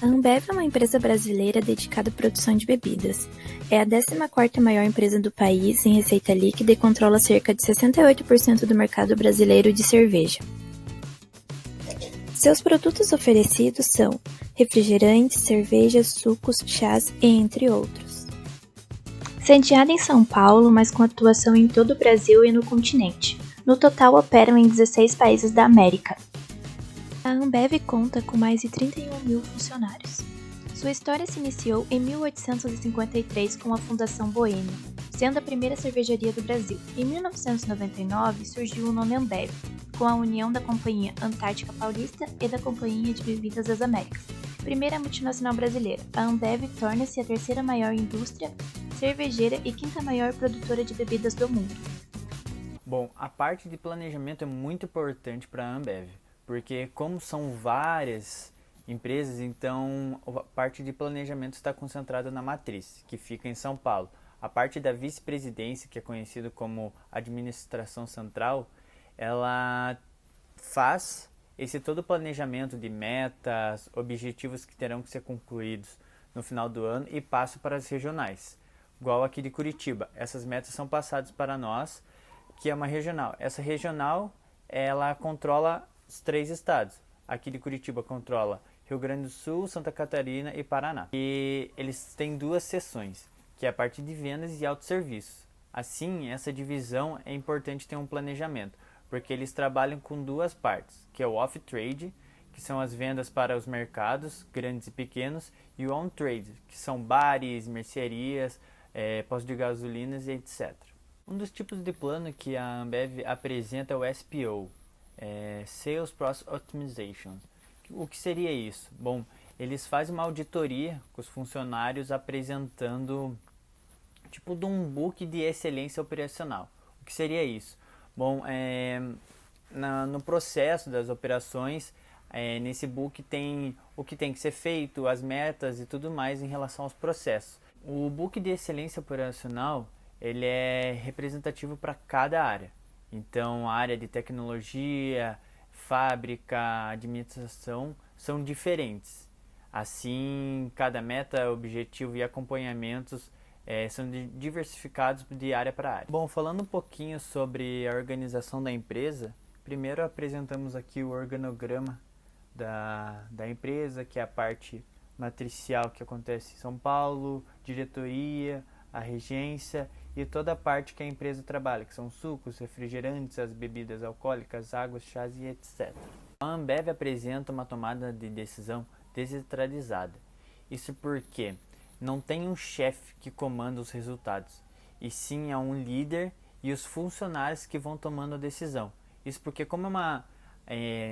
A Ambev é uma empresa brasileira dedicada à produção de bebidas. É a 14ª maior empresa do país em receita líquida e controla cerca de 68% do mercado brasileiro de cerveja. Seus produtos oferecidos são refrigerantes, cervejas, sucos, chás e entre outros. Sediada em São Paulo, mas com atuação em todo o Brasil e no continente. No total, operam em 16 países da América. A Ambev conta com mais de 31 mil funcionários. Sua história se iniciou em 1853 com a Fundação Boêmia, sendo a primeira cervejaria do Brasil. Em 1999 surgiu o nome Ambev, com a união da Companhia Antártica Paulista e da Companhia de Bebidas das Américas. Primeira multinacional brasileira, a Ambev torna-se a terceira maior indústria cervejeira e quinta maior produtora de bebidas do mundo. Bom, a parte de planejamento é muito importante para a Ambev, porque como são várias empresas, então a parte de planejamento está concentrada na matriz, que fica em São Paulo. A parte da vice-presidência, que é conhecido como administração central, ela faz esse todo planejamento de metas, objetivos que terão que ser concluídos no final do ano e passa para as regionais. Igual aqui de Curitiba, essas metas são passadas para nós, que é uma regional. Essa regional, ela controla os 3 estados. Aqui de Curitiba controla Rio Grande do Sul, Santa Catarina e Paraná. E eles têm 2 seções, que é a parte de vendas e autosserviço. Assim, essa divisão é importante ter um planejamento, porque eles trabalham com 2 partes, que é o off-trade, que são as vendas para os mercados, grandes e pequenos, e o on-trade, que são bares, mercearias, postos de gasolinas e etc. Um dos tipos de plano que a Ambev apresenta é o SPO, Sales Process Optimization. O que seria isso? Bom, eles fazem uma auditoria com os funcionários apresentando tipo de um book de excelência operacional. O que seria isso? Bom, no processo das operações, nesse book tem o que tem que ser feito, as metas e tudo mais em relação aos processos. O book de excelência operacional ele é representativo para cada área. Então, a área de tecnologia, fábrica, administração são diferentes. Assim, cada meta, objetivo e acompanhamentos são diversificados de área para área. Bom, falando um pouquinho sobre a organização da empresa, primeiro apresentamos aqui o organograma da empresa, que é a parte matricial que acontece em São Paulo, diretoria, a regência e toda a parte que a empresa trabalha, que são sucos, refrigerantes, as bebidas alcoólicas, águas, chás e etc. A Ambev apresenta uma tomada de decisão descentralizada. Isso porque não tem um chefe que comanda os resultados, e sim há um líder e os funcionários que vão tomando a decisão. Isso porque como é uma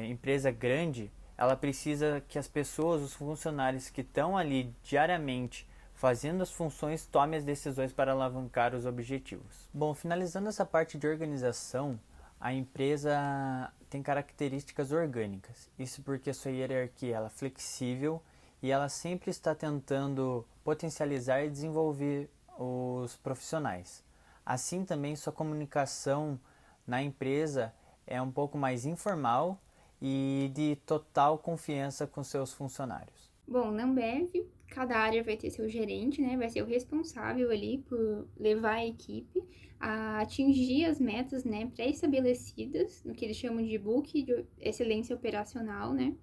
empresa grande, ela precisa que as pessoas, os funcionários que estão ali diariamente fazendo as funções, tome as decisões para alavancar os objetivos. Bom, finalizando essa parte de organização, a empresa tem características orgânicas. Isso porque a sua hierarquia ela é flexível e ela sempre está tentando potencializar e desenvolver os profissionais. Assim também sua comunicação na empresa é um pouco mais informal e de total confiança com seus funcionários. Bom, na Ambev, cada área vai ter seu gerente, né? Vai ser o responsável ali por levar a equipe a atingir as metas, né, pré-estabelecidas, no que eles chamam de book de excelência operacional, né?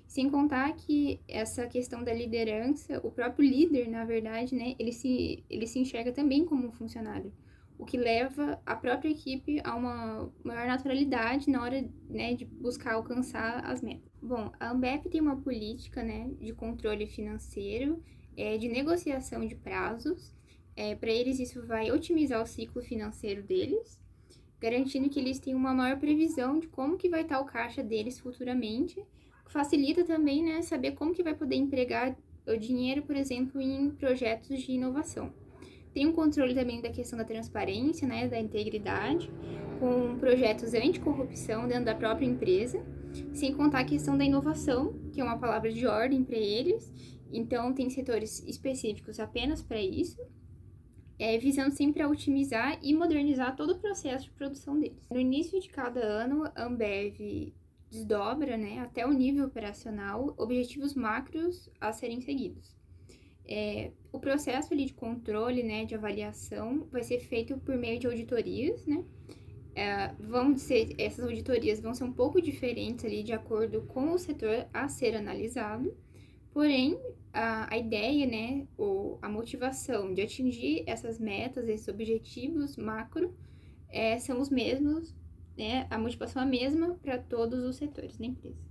Sem contar que essa questão da liderança, o próprio líder, na verdade, né, ele se enxerga também como um funcionário, o que leva a própria equipe a uma maior naturalidade na hora, né, de buscar alcançar as metas. Bom, a Ambev tem uma política, né, de controle financeiro, de negociação de prazos. Para eles, isso vai otimizar o ciclo financeiro deles, garantindo que eles tenham uma maior previsão de como que vai estar o caixa deles futuramente. Facilita também, né, saber como que vai poder empregar o dinheiro, por exemplo, em projetos de inovação. Tem um controle também da questão da transparência, né, da integridade, com projetos anticorrupção dentro da própria empresa, sem contar a questão da inovação, que é uma palavra de ordem para eles. Então, tem setores específicos apenas para isso, visando sempre a otimizar e modernizar todo o processo de produção deles. No início de cada ano, a Ambev desdobra, né, até o nível operacional, objetivos macros a serem seguidos. O processo ali de controle, né, de avaliação, vai ser feito por meio de auditorias, né? Essas auditorias vão ser um pouco diferentes ali de acordo com o setor a ser analisado, porém, a ideia, né, ou a motivação de atingir essas metas, esses objetivos macro, são os mesmos, né, a motivação é a mesma para todos os setores da empresa.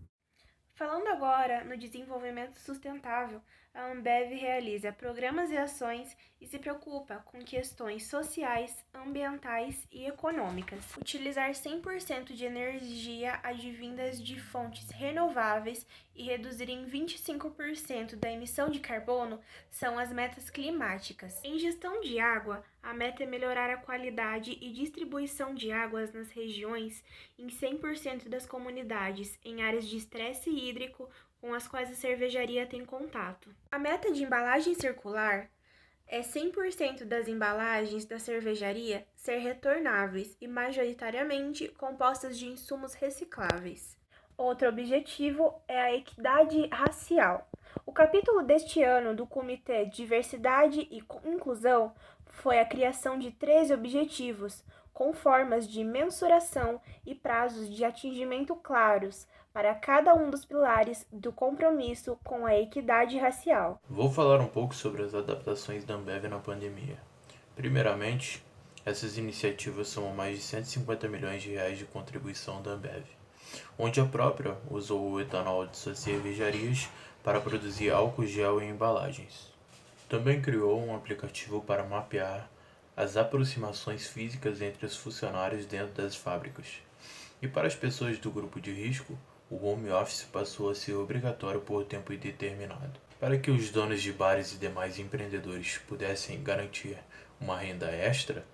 Falando agora no desenvolvimento sustentável, a Ambev realiza programas e ações e se preocupa com questões sociais, ambientais e econômicas. Utilizar 100% de energia advindas de fontes renováveis e reduzir em 25% da emissão de carbono são as metas climáticas. Em gestão de água, a meta é melhorar a qualidade e distribuição de águas nas regiões em 100% das comunidades em áreas de estresse hídrico com as quais a cervejaria tem contato. A meta de embalagem circular é 100% das embalagens da cervejaria ser retornáveis e majoritariamente compostas de insumos recicláveis. Outro objetivo é a equidade racial. O capítulo deste ano do Comitê Diversidade e Inclusão foi a criação de 13 objetivos, com formas de mensuração e prazos de atingimento claros para cada um dos pilares do compromisso com a equidade racial. Vou falar um pouco sobre as adaptações da Ambev na pandemia. Primeiramente, essas iniciativas somam mais de 150 milhões de reais de contribuição da Ambev, onde a própria usou o etanol de suas cervejarias para produzir álcool gel e embalagens. Também criou um aplicativo para mapear as aproximações físicas entre os funcionários dentro das fábricas. E para as pessoas do grupo de risco, o home office passou a ser obrigatório por tempo indeterminado. Para que os donos de bares e demais empreendedores pudessem garantir uma renda extra,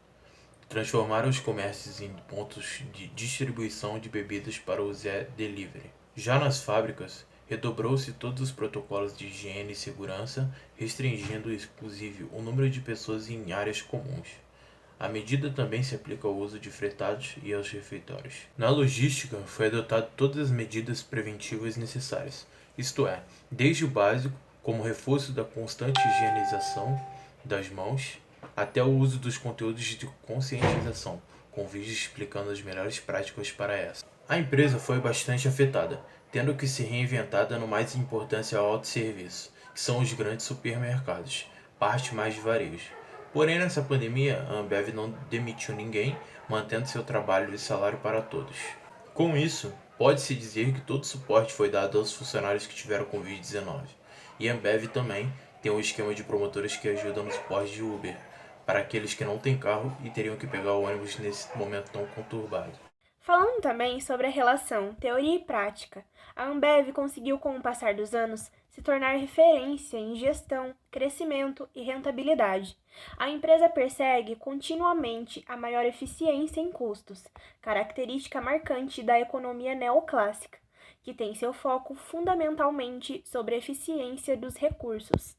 transformaram os comércios em pontos de distribuição de bebidas para o Zé Delivery. Já nas fábricas, redobrou-se todos os protocolos de higiene e segurança, restringindo inclusive o número de pessoas em áreas comuns. A medida também se aplica ao uso de fretados e aos refeitórios. Na logística, foi adotado todas as medidas preventivas necessárias, isto é, desde o básico, como reforço da constante higienização das mãos, até o uso dos conteúdos de conscientização, com vídeos explicando as melhores práticas para essa. A empresa foi bastante afetada, tendo que se reinventar dando mais importância ao autosserviço, que são os grandes supermercados, parte mais de varejo. Porém, nessa pandemia, a Ambev não demitiu ninguém, mantendo seu trabalho e salário para todos. Com isso, pode-se dizer que todo o suporte foi dado aos funcionários que tiveram Covid-19. E a Ambev também tem um esquema de promotores que ajudam no suporte de Uber, para aqueles que não têm carro e teriam que pegar o ônibus nesse momento tão conturbado. Falando também sobre a relação teoria e prática, a Ambev conseguiu, com o passar dos anos, se tornar referência em gestão, crescimento e rentabilidade. A empresa persegue continuamente a maior eficiência em custos, característica marcante da economia neoclássica, que tem seu foco fundamentalmente sobre a eficiência dos recursos.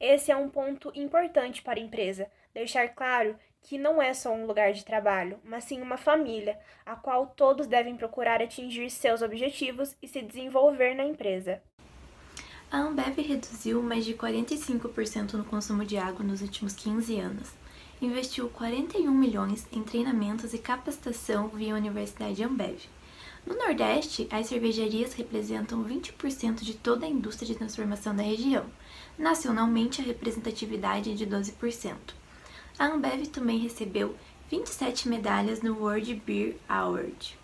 Esse é um ponto importante para a empresa, deixar claro que não é só um lugar de trabalho, mas sim uma família, a qual todos devem procurar atingir seus objetivos e se desenvolver na empresa. A Ambev reduziu mais de 45% no consumo de água nos últimos 15 anos. Investiu 41 milhões em treinamentos e capacitação via Universidade Ambev. No Nordeste, as cervejarias representam 20% de toda a indústria de transformação da região. Nacionalmente, a representatividade é de 12%. A Ambev também recebeu 27 medalhas no World Beer Award.